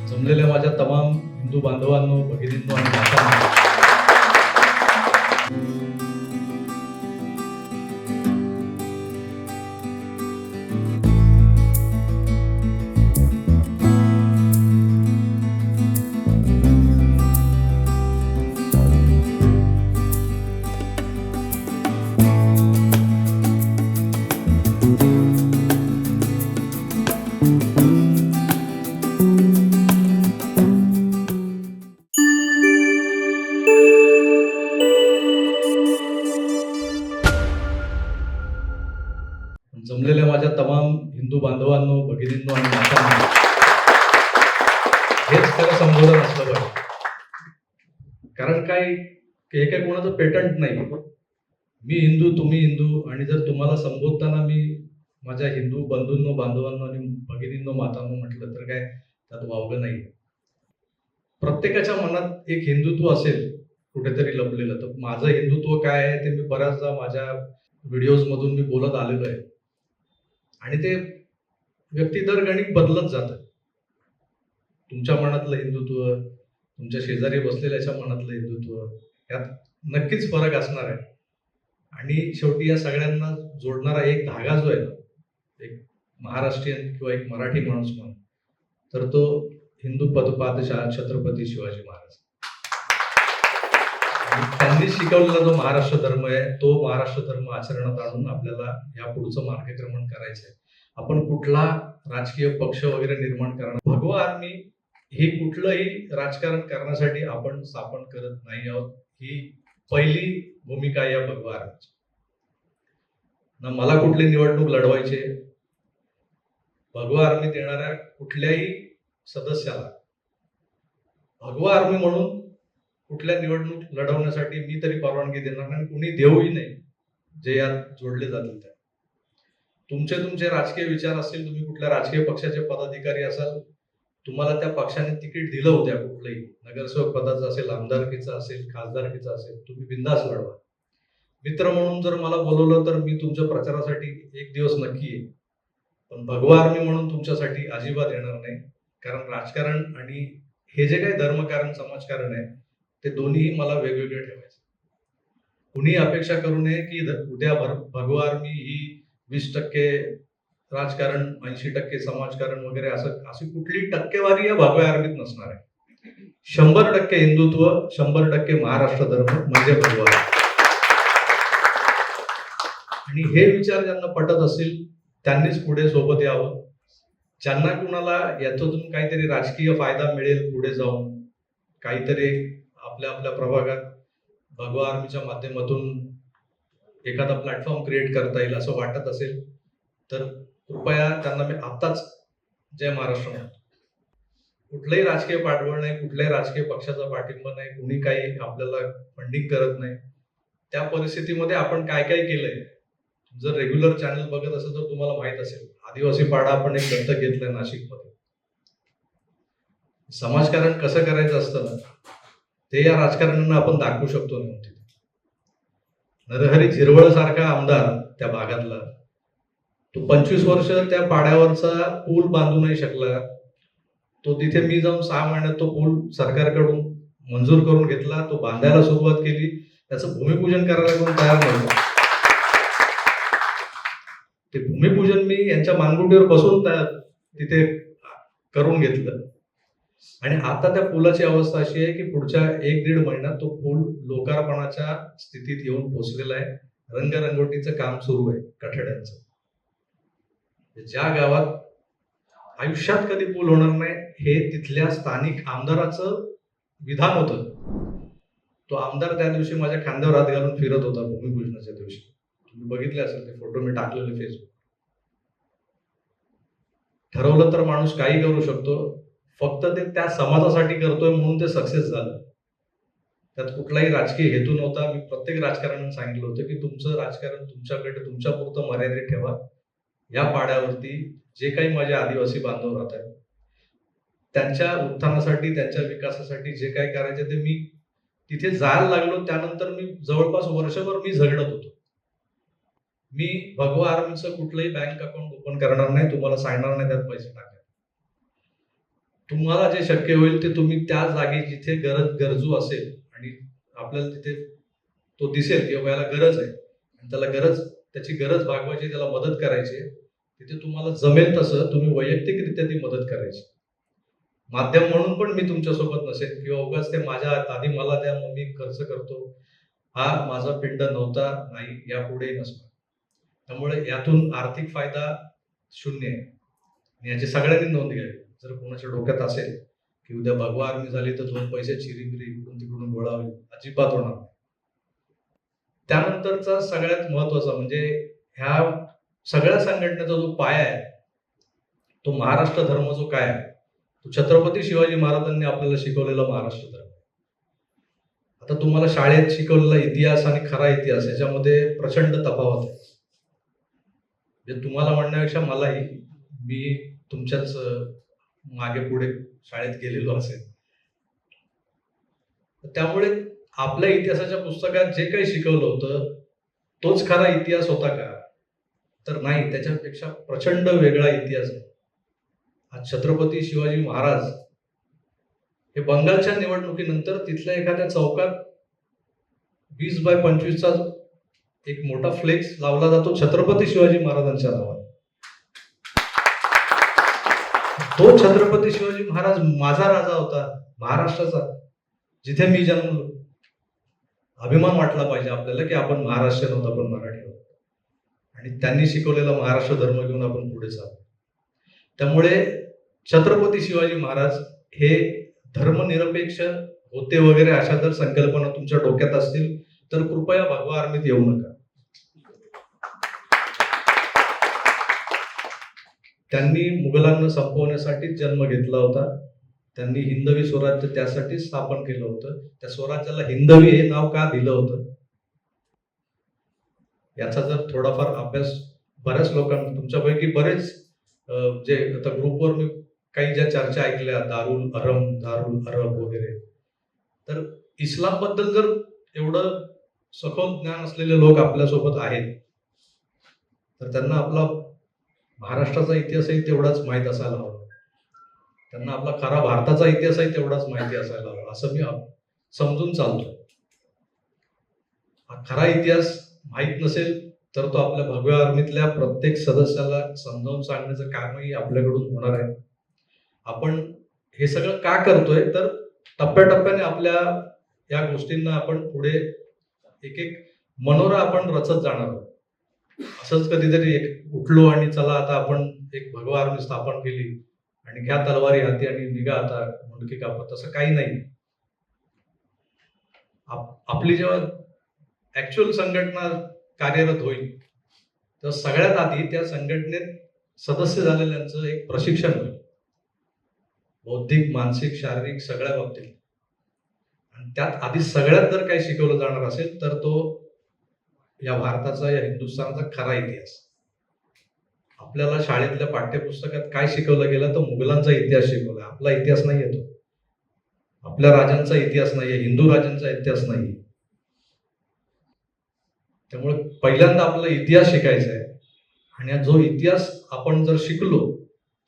जमलेल्या माझ्या तमाम हिंदू बांधवांनो, भगिनींनो आणि मातांनो, जमलेल्या माझ्या तमाम हिंदू बांधवांनो, भगिनींनो आणि मातांनो, हेच खरं संबोधन असलं पाहिजे. कारण काय, हे काय कोणाचं पेटंट नाही. मी हिंदू, तुम्ही हिंदू, आणि जर तुम्हाला संबोधताना मी माझ्या हिंदू बंधूंनो, बांधवांनो आणि भगिनींनो, मातांनो म्हटलं तर काय त्यात वावगं नाही. प्रत्येकाच्या मनात एक हिंदुत्व असेल कुठेतरी लपलेलं. तर माझं हिंदुत्व काय आहे ते मी बऱ्याचदा माझ्या व्हिडिओज मधून मी बोलत आलेलो आहे, आणि ते व्यक्ती दरगणिक बदलत जातं. तुमच्या मनातलं हिंदुत्व, तुमच्या शेजारी बसलेल्याच्या मनातलं हिंदुत्व, यात नक्कीच फरक असणार आहे. आणि शेवटी या सगळ्यांना जोडणारा एक धागा जो आहे ना, एक महाराष्ट्रीयन किंवा एक मराठी माणूस म्हणून, तर तो हिंदू पादशाह छत्रपती शिवाजी महाराज. त्यांनी शिकवलेला जो महाराष्ट्र धर्म आहे, तो महाराष्ट्र धर्म आचरणात आणून आपल्याला या पुढचं मार्गक्रमण करायचं आहे. आपण कुठला राजकीय पक्ष वगैरे निर्माण करणार, भगवा आर्मी हे कुठलंही राजकारण करण्यासाठी आपण स्थापन करत नाही आहोत. ही पहिली भूमिका आहे या भगवा आर्मीची. ना मला कुठली निवडणूक लढवायची, भगवा आर्मीत येणाऱ्या कुठल्याही सदस्याला भगवा आर्मी म्हणून कुठल्या निवडणूक लढवण्यासाठी मी तरी परवानगी देणार नाही, कुणी देऊही नाही जे यात जोडले जातील. त्या तुमचे राजकीय विचार असतील, तुम्ही कुठल्या राजकीय पक्षाचे पदाधिकारी असाल, तुम्हाला त्या पक्षाने तिकीट दिलं होत्या, कुठलंही नगरसेवक पदाचं असेल, आमदारकीचं असेल, खासदारकीचं असेल, तुम्ही बिंदास लढवा. मित्र म्हणून जर मला बोलवलं तर मी तुमच्या प्रचारासाठी एक दिवस नक्की येईल, पण भगवा आर्मी म्हणून तुमच्यासाठी अजिबात येणार नाही. कारण राजकारण आणि हे जे काही धर्मकारण, समाजकारण आहे, ते दोन्ही मला वेगवेगळे ठेवायचे. कुणी अपेक्षा करू नये की उद्या भगवा आर्मी ही 20% राजकारण, 80% समाजकारण वगैरे अशी कुठली टक्केवारी या भगव्या आर्मीत नसणार आहे. 100% हिंदुत्व, 100% महाराष्ट्र धर्म म्हणजे भगवा. आणि हे विचार ज्यांना पटत असतील त्यांनीच पुढे सोबत यावं. ज्यांना कुणाला याच्यातून काहीतरी राजकीय फायदा मिळेल, पुढे जाऊन काहीतरी आपल्या आपल्या प्रभागात भगवा आर्मीच्या माध्यमातून एखादा प्लॅटफॉर्म क्रिएट करता येईल असं वाटत असेल तर कृपया त्यांना मी आत्ताच जय महाराष्ट्र म्हणतो. कुठलंही राजकीय पाठबळ नाही, कुठल्याही राजकीय पक्षाचा पाठिंबा नाही, कुणी काही आपल्याला फंडिंग करत नाही. त्या परिस्थितीमध्ये आपण काय काय केलंय, जर रेग्युलर चॅनल बघत असेल तर तुम्हाला माहित असेल, आदिवासी पाडा आपण एक दत्तक घेतलंय नाशिकमध्ये. समाजकारण कसं करायचं असतं ना, ते या राजकारण्यांना आपण दाखवू शकतो नव्हते. नरहरी झिरवळ सारखा आमदार त्या भागातला, तो 25 वर्ष त्या पाड्यावरचा पूल बांधू नाही शकला. तो तिथे मी जाऊन 6 महिन्यात तो पूल सरकारकडून मंजूर करून घेतला, तो बांधायला सुरुवात केली, त्याचं भूमिपूजन करायला कोण तयार नव्हतं. ते भूमिपूजन मी यांच्या मानगुटीवर बसून तिथे करून घेतलं. आणि आता त्या पुलाची अवस्था अशी आहे की पुढच्या 1-1.5 महिन्यात तो पूल लोकार्पणाच्या स्थितीत येऊन पोहोचलेला आहे. रंगरंगोटीचं काम सुरू आहे कठड्यांचं. ज्या गावात आयुष्यात कधी पूल होणार नाही हे तिथल्या स्थानिक आमदाराचं विधान होतं. तो आमदार त्या दिवशी माझ्या खांद्यावर हात घालून फिरत होता भूमिपूजनाच्या दिवशी. तुम्ही बघितले असेल ते फोटो, मी टाकलेले फेसबुक. ठरवलं तर माणूस काही करू शकतो, फक्त ते त्या समाजासाठी करतोय म्हणून ते सक्सेस झालं. त्यात कुठलाही राजकीय हेतू नव्हता. मी प्रत्येक राजकारण्यांना सांगितलं होतं की तुमचं राजकारण तुमच्याकडे, तुमच्यापुरतं मर्यादित ठेवा. या पाड्यावरती जे काही माझे आदिवासी बांधव राहत आहेत त्यांच्या उत्थानासाठी, त्यांच्या विकासासाठी जे काही करायचे ते मी तिथे जायला लागलो. त्यानंतर मी जवळपास वर्षभर मी झगडत होतो. मी भगवा आर्मीचं कुठलंही बँक अकाउंट ओपन करणार नाही, तुम्हाला सांगणार नाही त्यात पैसे टाका. तुम्हाला जे शक्य होईल ते तुम्ही त्या जागी जिथे गरजू असेल आणि आपल्याला तिथे तो दिसेल की याला गरज आहे आणि त्याची गरज भागवायची, त्याला मदत करायची, तिथे तुम्हाला जमेल तसं तुम्ही वैयक्तिकरित्या ती मदत करायची. माध्यम म्हणून पण मी तुमच्यासोबत नसेल किंवा उगाच ते माझ्या आधी मला द्या मग मी खर्च करतो, हा माझा पिंड नव्हता, नाही, यापुढेही नसणार. त्यामुळे यातून आर्थिक फायदा शून्य आहे आणि याची सगळ्यांनी नोंद घ्यावी. जर कोणाच्या डोक्यात असेल की उद्या भगवा आर्मी झाली तर 2 पैसे चिरीमिरी इकडून तिकडून गोळा होईल, अजिबात होणार नाही. त्यानंतरचा सगळ्यात महत्वाचा म्हणजे ह्या सगळ्या संघटनेचा जो पाया आहे तो महाराष्ट्र धर्म जो काय आहे, तो छत्रपती शिवाजी महाराजांनी आपल्याला शिकवलेला महाराष्ट्र धर्म. आता तुम्हाला शाळेत शिकवलेला इतिहास आणि खरा इतिहास याच्यामध्ये प्रचंड तफावत आहे. म्हणजे तुम्हाला म्हणण्यापेक्षा मलाही, मी तुमच्याच मागे पुढे शाळेत गेलेलो असेल. त्यामुळे आपल्या इतिहासाच्या पुस्तकात जे काही शिकवलं होतं तोच खरा इतिहास होता का? तर नाही, त्याच्यापेक्षा प्रचंड वेगळा इतिहास आहे. आज छत्रपती शिवाजी महाराज हे बंगालच्या निवडणुकीनंतर तिथल्या एखाद्या चौकात 20x25चा एक मोठा फ्लेक्स लावला जातो छत्रपती शिवाजी महाराजांच्या नावाने. तो छत्रपती शिवाजी महाराज माझा राजा होता, महाराष्ट्राचा, जिथे मी जन्मलो. अभिमान वाटला पाहिजे आपल्याला की आपण महाराष्ट्रीयन आहोत, आपण मराठी आहोत आणि त्यांनी शिकवलेला महाराष्ट्र धर्म घेऊन आपण पुढे चालू. त्यामुळे छत्रपती शिवाजी महाराज हे धर्मनिरपेक्ष होते वगैरे अशा जर संकल्पना तुमच्या डोक्यात असतील तर कृपया भगवा आर्मीत येऊ नका. त्यांनी मुघलांना संपवण्यासाठी जन्म घेतला होता. त्यांनी हिंदवी स्वराज्य त्यासाठी स्थापन केलं होतं. त्या स्वराज्याला हिंदवी हे नाव का दिलं होतं याचा जर थोडाफार अभ्यास बऱ्याच लोकांना, तुमच्यापैकी बरेच जे आता ग्रुपवर मी काही ज्या चर्चा ऐकल्या, दारुल अरब वगैरे, तर इस्लाम बद्दल जर एवढं सखोल ज्ञान असलेले लोक आपल्यासोबत आहेत तर त्यांना आपला महाराष्ट्राचा इतिहासही तेवढाच माहीत असायला हवा. त्यांना आपला खरा भारताचा इतिहासही तेवढाच माहिती असायला हवा, असं मी समजून चालतो. हा खरा इतिहास माहीत नसेल तर तो आपल्या भगव्या आर्मीतल्या प्रत्येक सदस्याला समजावून सांगण्याचं कामही आपल्याकडून होणार आहे. आपण हे सगळं का करतोय तर टप्प्याटप्प्याने आपल्या या गोष्टींना आपण पुढे एक एक मनोरा आपण रचत जाणार आहोत. असंच कधीतरी एक उठलो आणि चला आता आपण एक भगवा आर्मी स्थापन केली आणि घ्या तलवारी हाती आणि निघा आता मुंडकी कापत, तसं काही नाही. आपली जेव्हा ऍक्च्युअल संघटना कार्यरत होईल तर सगळ्यात आधी त्या संघटनेत सदस्य झालेल्यांचं एक प्रशिक्षण होईल, बौद्धिक, मानसिक, शारीरिक सगळ्या बाबतीत. आणि त्यात आधी सगळ्यात जर काही शिकवलं जाणार असेल तर तो या भारताचा, या हिंदुस्थानाचा खरा इतिहास. आपल्याला शाळेतल्या पाठ्यपुस्तकात काय शिकवलं गेलं तर मुघलांचा इतिहास शिकवला. आपला इतिहास नाही येतो, आपल्या राजांचा इतिहास नाहीये, हिंदू राजांचा इतिहास नाही. त्यामुळे पहिल्यांदा आपला इतिहास शिकायचा आहे आणि जो इतिहास आपण जर शिकलो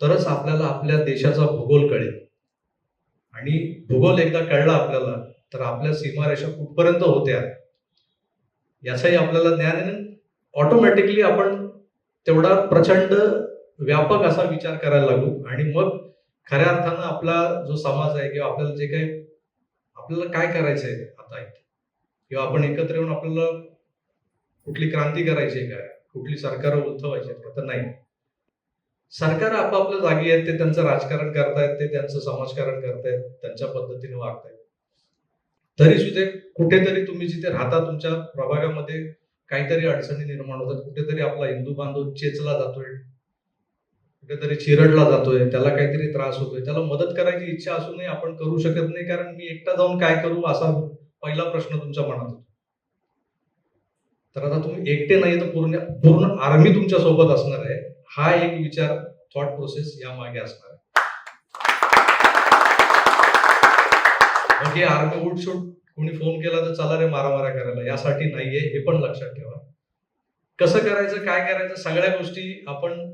तरच आपल्याला आपल्या देशाचा भूगोल कळेल. आणि भूगोल एकदा कळला आपल्याला तर आपल्या सीमारेषा कुठपर्यंत होत्या याचाही आपल्याला ज्ञान आहे. ऑटोमॅटिकली आपण तेवढा प्रचंड व्यापक असा विचार करायला लागू आणि मग खऱ्या अर्थानं आपला जो समाज आहे किंवा आपल्याला जे काही आपल्याला काय करायचंय आता किंवा आपण एकत्र येऊन आपल्याला कुठली क्रांती करायची आहे, काय कुठली सरकार उलथवायची तर नाही. सरकार आपापल्या जागी आहेत, ते त्यांचं राजकारण करतायत, ते त्यांचं समाजकारण करतायत, त्यांच्या पद्धतीने वागतायत. तरी सुद्धा कुठेतरी तुम्ही जिथे राहता तुमच्या प्रभागामध्ये काहीतरी अडचणी निर्माण होतात, कुठेतरी आपला हिंदू बांधव चेचला जातोय, कुठेतरी चिरडला जातोय, त्याला काहीतरी त्रास होतोय, त्याला मदत करायची इच्छा असूनही आपण करू शकत नाही कारण मी एकटा जाऊन काय करू असा पहिला प्रश्न तुमच्या मनात होतो. तर आता तुम्ही एकटे नाही तर पूर्ण आर्मी तुमच्या सोबत असणार आहे, हा एक विचार, थॉट प्रोसेस या मागे असणार आहे. मग हे आर्मी उठसूट कोणी फोन केला तर चला रे मारामाऱ्या करायला यासाठी नाहीये, हे पण लक्षात ठेवा. कसं करायचं, काय करायचं, सगळ्या गोष्टी आपण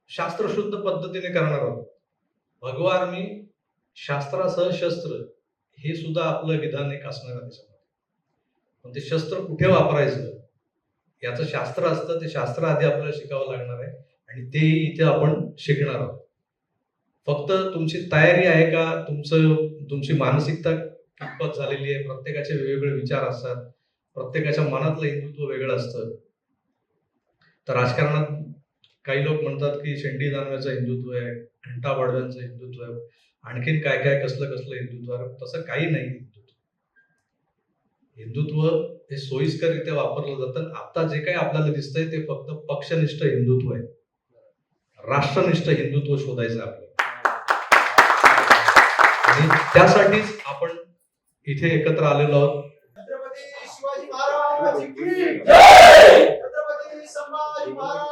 शास्त्रशुद्ध पद्धतीने करणार आहोत. भगवा आर्मी शास्त्रासह शस्त्र हे सुद्धा आपलं विधान एक असणार आहे त्याच्यामध्ये. पण ते शस्त्र कुठे वापरायचं याचं शास्त्र असतं, ते शास्त्र आधी आपल्याला शिकावं लागणार आहे आणि ते इथे आपण शिकणार आहोत. फक्त तुमची तयारी आहे का, तुमची मानसिकता कितपत झालेली आहे. प्रत्येकाचे वेगवेगळे विचार असतात, प्रत्येकाच्या मनातलं हिंदुत्व वेगळं असतं. तर राजकारणात काही लोक म्हणतात की शेंडी दानव्याचं हिंदुत्व आहे, घंटा पाडव्यांचं हिंदुत्व आहे, आणखीन काय काय कसलं कसलं हिंदुत्व आहे. तसं काही नाही. हिंदुत्व हे सोयीस्कररित्या वापरलं जातं. आता जे काही आपल्याला दिसतंय ते फक्त पक्षनिष्ठ हिंदुत्व आहे. राष्ट्रनिष्ठ हिंदुत्व शोधायचं आपल्याला आणि त्यासाठीच आपण इथे एकत्र आलेलो आहोत. छत्रपती शिवाजी महाराज की जय. छत्रपती संभाजी महाराज